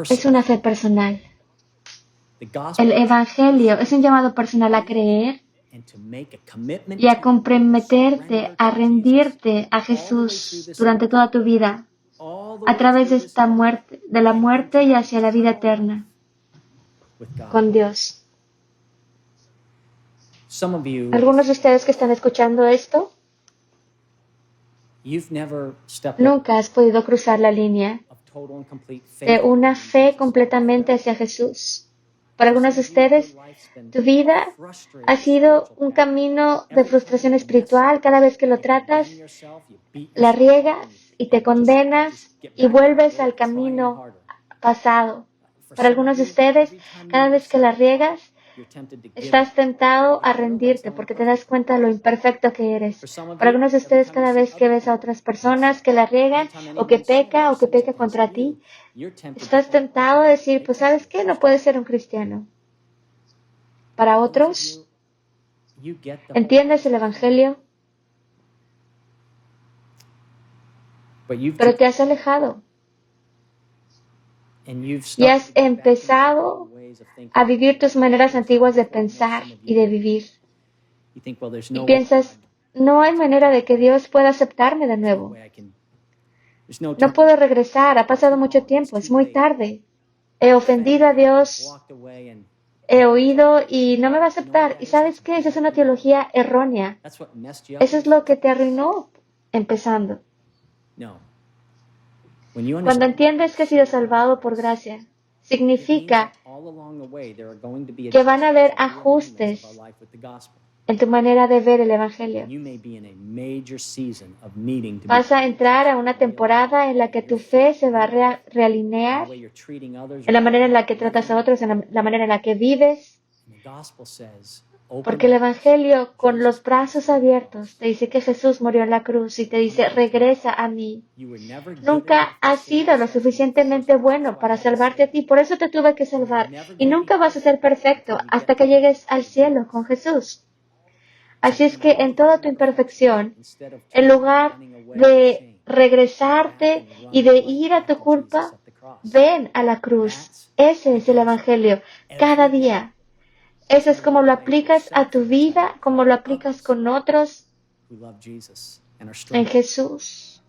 es una fe personal. El Evangelio es un llamado personal a creer y a comprometerte, a rendirte a Jesús durante toda tu vida, a través de esta muerte, de la muerte y hacia la vida eterna con Dios. Algunos de ustedes que están escuchando esto, nunca has podido cruzar la línea de una fe completamente hacia Jesús. Para algunos de ustedes, tu vida ha sido un camino de frustración espiritual. Cada vez que lo tratas, la riegas y te condenas y vuelves al camino pasado. Para algunos de ustedes, cada vez que la riegas, estás tentado a rendirte porque te das cuenta de lo imperfecto que eres. Para algunos de ustedes, cada vez que ves a otras personas que la riegan o que peca contra ti, estás tentado a decir, pues ¿sabes qué? No puedes ser un cristiano. Para otros, entiendes el Evangelio, pero te has alejado y has empezado a vivir tus maneras antiguas de pensar y de vivir. Y piensas, no hay manera de que Dios pueda aceptarme de nuevo. No puedo regresar, ha pasado mucho tiempo, es muy tarde. He ofendido a Dios, he oído y no me va a aceptar. ¿Y sabes qué? Esa es una teología errónea. Eso es lo que te arruinó empezando. Cuando entiendes que has sido salvado por gracia, significa que van a haber ajustes en tu manera de ver el Evangelio. Vas a entrar a una temporada en la que tu fe se va a realinear en la manera en la que tratas a otros, en la manera en la que vives. Porque el Evangelio, con los brazos abiertos, te dice que Jesús murió en la cruz y te dice, regresa a mí. Nunca has sido lo suficientemente bueno para salvarte a ti, por eso te tuve que salvar. Y nunca vas a ser perfecto hasta que llegues al cielo con Jesús. Así es que en toda tu imperfección, en lugar de regresarte y de ir a tu culpa, ven a la cruz. Ese es el Evangelio. Cada día. Eso es como lo aplicas a tu vida, como lo aplicas con otros who love Jesus and are en struggling. Jesús.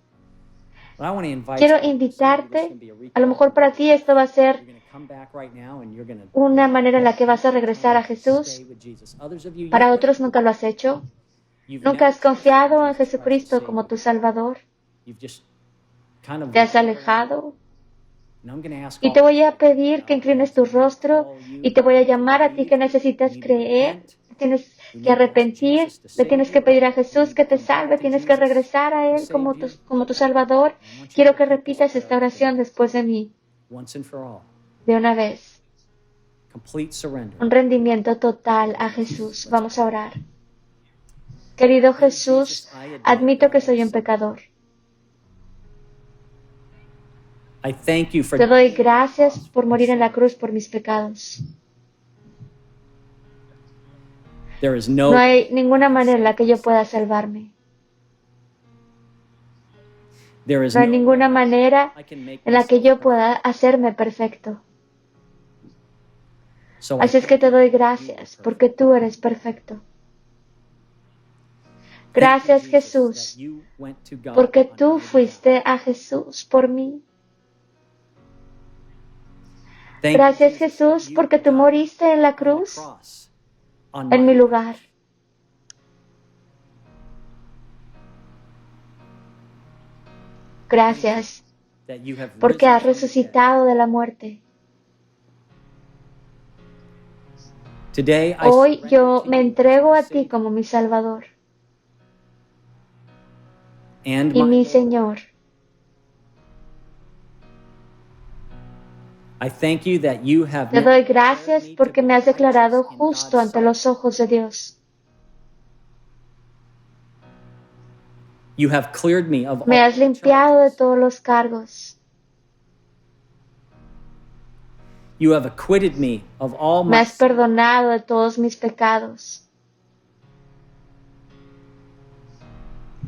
But I want to invite Quiero you. This is invitarte, gonna be a recap. a lo mejor para ti esto va a ser You're going to come back right now and you're going to una manera en la que vas a regresar a Jesús. stay with Jesus. Others of you, Para otros nunca lo has hecho. you've Nunca never has confiado en trusted Jesus Jesucristo Christ como as tu Savior. Salvador. You've just kind of Te has alejado. And I'm going to ask Y all te voy of a you pedir que now, inclines tu rostro all you y te voy a who llamar a ti believe, que necesitas you need to creer, repent, tienes you que need to ask arrepentir, Jesus to le save tienes you, que pedir a you Jesús need que to te come back salve, to tienes que Jesus regresar a to Él save you. como tu Salvador. I want you Quiero to que repeat this repitas esta prayer with oración me, después de mí, once and for all. de una vez. Complete surrender. Un rendimiento total a Jesús. Vamos a orar. Querido Jesús, admito que soy un pecador. I thank you for Te doy gracias por morir en la cruz por mis pecados. There is No hay ninguna manera en la que yo pueda salvarme. there is No hay no ninguna way manera I can make en la que myself yo perfect. pueda hacerme perfecto. So I Así es que te doy gracias porque tú eres perfecto. Gracias thank you, Jesus, Jesús, that you went to God porque on tú my behalf. fuiste a Jesús por mí. Thank you, Gracias Jesus, that Jesús you porque tú died moriste en la on the cruz cross on en my mi behalf. lugar. Gracias That you have porque risen has from the dead. resucitado de la muerte. Today I Hoy surrender yo to me you as entrego my a ti Savior como mi Salvador and y my mi Lord. Señor. I thank you that you have Te now doy declared gracias me to porque be me has declarado righteous in justo God's ante sight. los ojos de Dios. You have cleared me of Me all has the limpiado de charges. todos los cargos. You have acquitted me of all Me my has sins. perdonado de todos mis pecados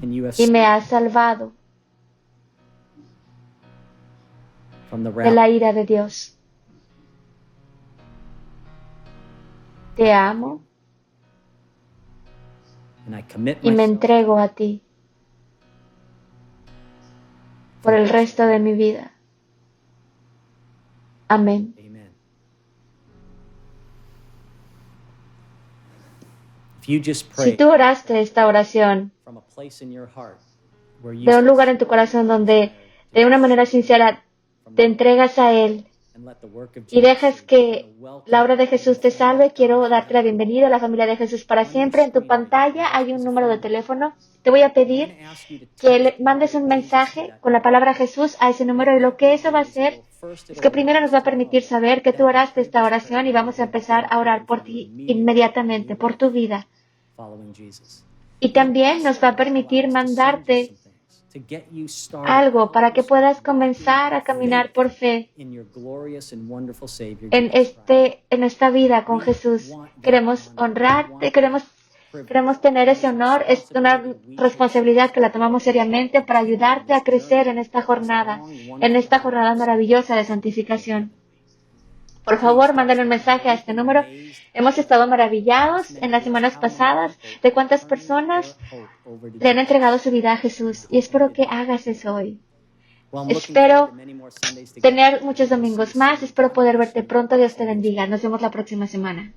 And you have y me saved has salvado from the de wrath. la ira de Dios. Te amo And I commit y me myself entrego a ti por el resto de mi vida. Amén. Amen. If you just Si pray tú oraste esta oración from a place in your heart where you de un lugar en tu corazón donde de una manera sincera te entregas a Él and let the work of y Jesus dejas save you, que I'm gonna welcome la obra de you. Jesús te salve, quiero darte la bienvenida a la familia de Jesús para siempre. En tu pantalla hay un número de teléfono. Te voy a I'm pedir gonna ask you to que text le mandes un Jesus mensaje to that con la number. palabra Jesús a ese número y lo que eso va a hacer es que primero nos va a permitir saber que tú oraste esta oración y vamos a empezar a orar por ti inmediatamente, por tu vida. Following Jesus. Y también nos va a permitir mandarte To get you started algo para que puedas comenzar a caminar por fe in your glorious and wonderful Savior, en Jesus Christ. en esta vida con Jesús. Queremos honrarte, queremos tener ese honor. Es una responsabilidad que la tomamos seriamente para ayudarte a crecer en esta jornada maravillosa de santificación. Por favor, mándale un mensaje a este número. Hemos estado maravillados en las semanas pasadas de cuántas personas le han entregado su vida a Jesús y espero que hagas eso hoy. Espero tener muchos domingos más. Espero poder verte pronto. Dios te bendiga. Nos vemos la próxima semana.